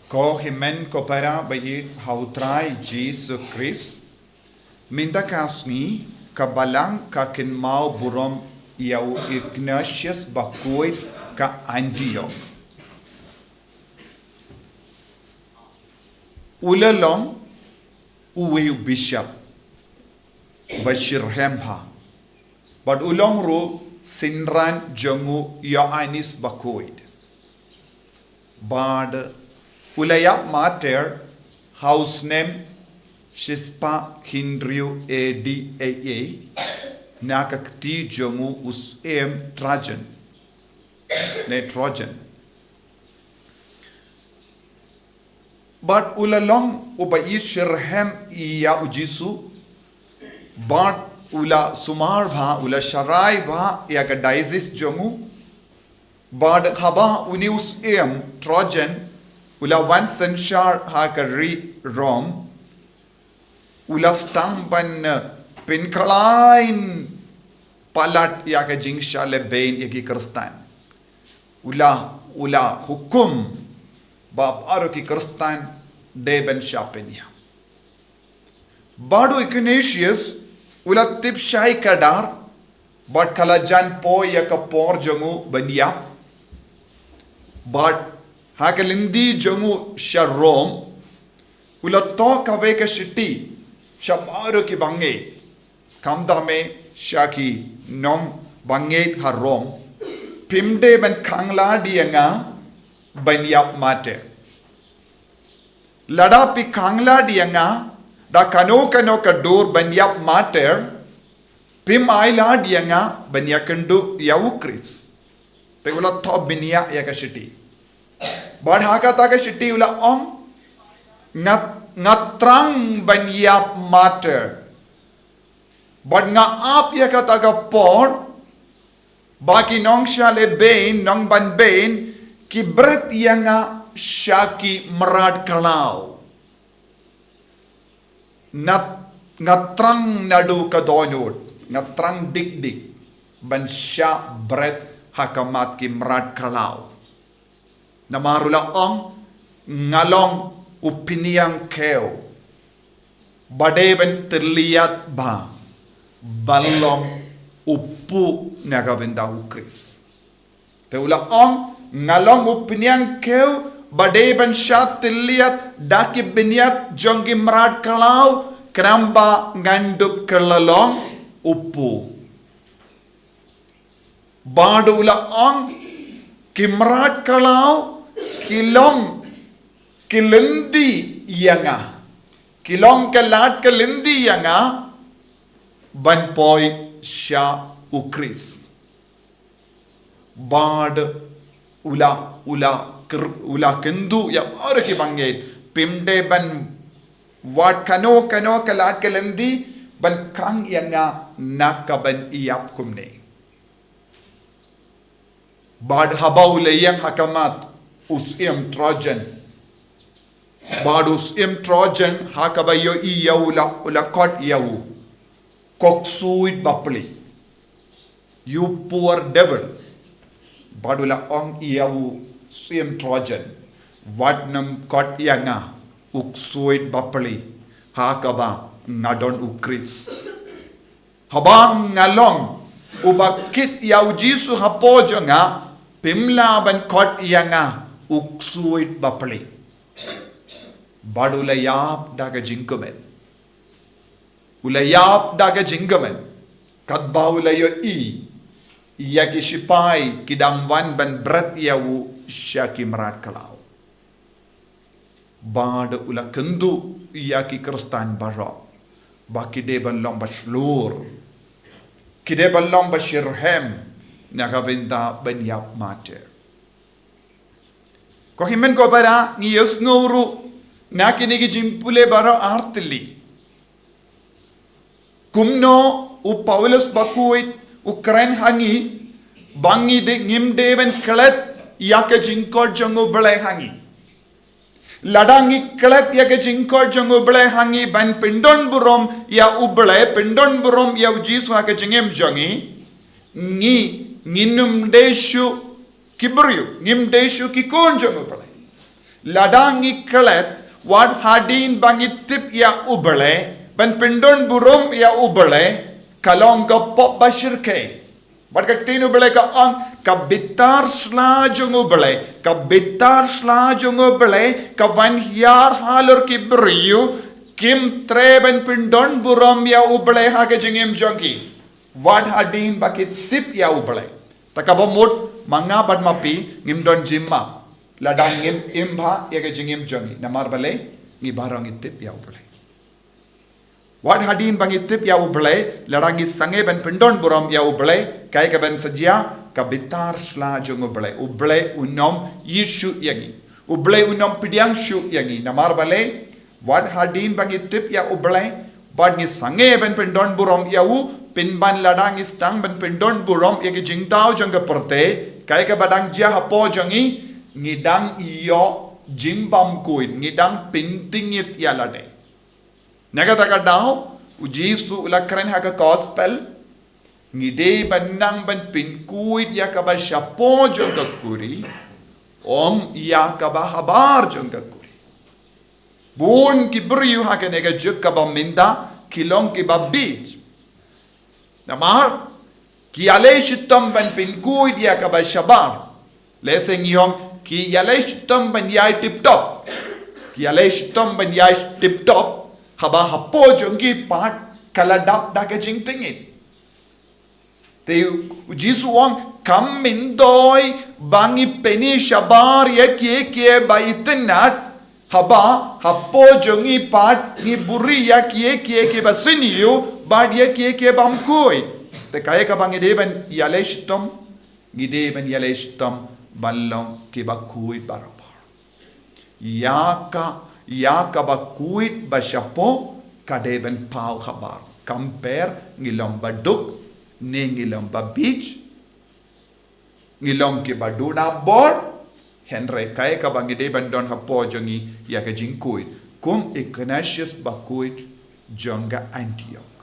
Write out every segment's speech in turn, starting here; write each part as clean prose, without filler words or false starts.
Ko himen kopera bayi hautrai Jesus Christ. Minda kasni kabalang kakin mau burom yau Ignatius Bakuit ka Antioch. Ulalong uwe bishop Bashir Hemha. But ulong ru Sinran Jongu Yohanis Bakuit. Bad Ulayap Mater house name Shispa Hindriu ADAA Nakakti Jongu us Trajan Trojan. But ulalong ubai Shirhem iya ujisu but ula sumar bha ula sharai bha yaga diasis jongu but haba unius Trojan ula one senshar hakari Rome ula stampan pinkalain palat yaga jingsha lebain yagi kristan ula hukum bab aruki kristan deben shapenya badu Ignatius ula tip shai kadar but kalajan po yaka por jongu banya but hakalindi jongu sharom ula to kawe ka shiti shabaru ki bange kamdame shaki nong bange harom pimde ben kangla dianga banyap mate ladapi kangla dianga da kano kadur banyap mater pim aila dianga banyakandu yawukris te ula tho binya yaka shiti bad haka ta ka shiti ula ngatrang banyap mater bad nga ap yaka ta ka por baki nong shale bain nong ban bain ki bret yanga shaki marad kalau ngatrang nadu kadonod ngatrang dik ban sha bret hakamat ki marad kalau namarula ngalong upiniang keo bade ben terlihat ba balong upu nagabenda ukris teula ngalong upiniang keo bade ben sha terlihat daki beniat jongi marad kalau kenamba ngandup kelalong upu badula kimrat kalau kilindi yanga kilong kelat kelindi yanga ban poi sha ukris bad ula kendu ya orki bangait pimde ban wat kano kalat kelindi ban kang yanga nakaban iyap kumne bad habau layang hakamat usim Trojan bad usim Trojan hakabayo iyawla ula kot iyawu KSUID BAPLI you poor devil bad ula iyawu usim Trojan wat nam kot yanga KSUID BAPLI hakaba ngadon ukris habang ngalong ubakit yaw jisu hapojo nga pimla ban kot yanga KSUID BAPLI badulayap daga jinkumen ulayap daga jinkumen kadba ulayo yaki shipai kidamwan ban brat yawu shaki marat kalau bad ula kendu yaki kristan barok baki de ban long bashlur kide ban long bashirhem nakabenta banyap mate ko himen ko bara ni yesnuru nakinigi jimpule baro artli kumno u Paulus Bakuit Ukraine hangi bangi de ngimde ben klet yaka jinkor jongo Blei hangi ladangi klet yaka jinkor jongo Blei hangi ban pindon burom ya ublei pindon burom ya jisu haka jingem jongi nginum deshu kibriu ngim deshu ki konjongo Blei ladangi kelet wad hadin bangitip ya ubele ban pindon burum ya ubele kalong ka pop bashirke bad ka tinu bele ka ang kabitar slajung ubele kabitar slajung ubele ka van yar halur ki briu kim treben pindon burum ya ubele ha ke jingim jongi wad hadin bangitip ya ubele takabomut manga bad mapi ngimdon jimma ladang ngim imba ya ke jingim jongi namar bale ngi barang itip ya ubele wad hadin bang itip ya ubele ladang sange ben pindon buram ya ubele kai ka ben sajia ka bitar sla jong ubele unom yishu yangi ubele unom pidiang shu yangi namar bale wad hadin bang itip ya ubele bad ngi sange ben pindon buram ya u pinban ladang istang ben pindon buram ya ke jingtau jong ka porte kai ka badang jia hapo jongi ngidang iyo jimbam kuit ngidang pintingit ya lade naga taka daw ujisu ulakren ha ka gospel ngide banang ban pin kuit ya ka ba shapo jong ka kuri om ya ka ba habar jong ka kuri bun ki briu ha ka nega juk ka ba minda kilong ki ba beach namar ki ale shitam ban pin kuit ya ka ba shabar leseng yong ki yalay shitam ban yay tip top ki yalay shitam ban yay tip top haba hapo jongi pat kala dap da ke jing tingit te jisu wang kam min doi bangi peni shabar ye ke ba itinat haba hapo jongi pat ni buri ya ke ba siniu bad ye ke bam koi te kaya ka bangi de ban yalay shitam gide ban yalay shitam balong ki ba kuit barabar ya ka ba kuit ba shapo kadeben pau khabar compare ngilom baduk ne ngilom ba beach ngilom ki ba duna bor henre kai ka ba ngide ban don hapo jongi ya ka jing kuit kum ignatius ba kuit jonga Antioch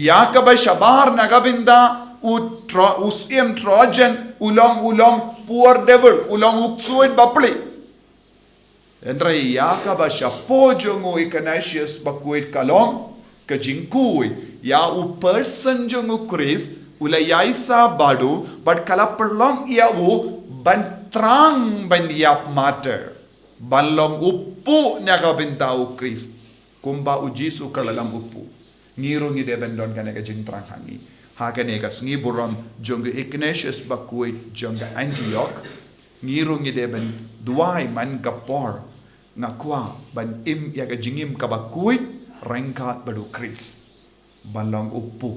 ya ka ba shabar nagabinda usiem Trojan ulong poor devil ulong KSUID BAPLI enra ya ka ba shapo jongo Ignatius bakuit kalong ka jingkui ya u person jongo Chris ula yaisa badu but kala perlong ya u ban trang ban yap matter banlong uppu naga bintau Chris kumba ujisu kalalam uppu ngiru ngi de bendon kanega jing trang hangi haganega sngi buram jonga Ignatius bakuit jonga Antioch ngiru ngi deben duai man kapor ngakwa ban im yaga jingim kabakuit rengkat badu Chris balong uppu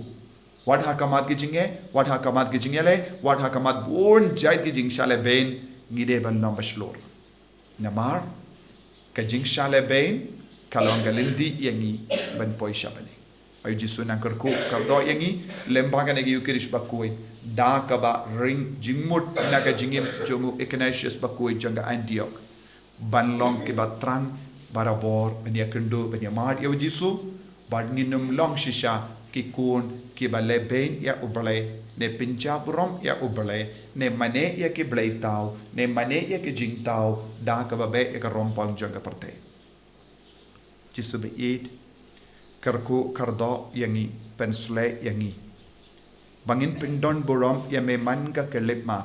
wad hakamat ki jinge le wad hakamat bon jai ki jing shale ben ngi de ban nom baslor namar ka jing shale ben kalonga lindi yangi ban poi shabani ayu jisu nang kerku kabdo yangi lembaga negi ukirish bakui da kaba ring jingmut naga jingim jongu Ignatius bakui jonga Antioch banlong ke batrang barabor banya kendo banya mad ayu jisu badninum long shisha ki kun ki baleben ya ubale ne pinjaburom ya ubale ne mane ya ki Blei tau ne mane ya ki jing tau da kaba be ya rompang jonga parte jisu be it karku kardo yangi pensle yangi bangin pindon burom ya meman ka kelipma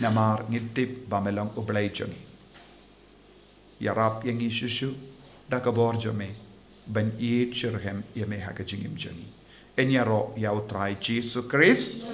namar ngitip bamelong ublay jongi yarap yangi shushu dakabor jome ban it shirhem yame haka jingim jongi enyaro yautrai Jesus Christ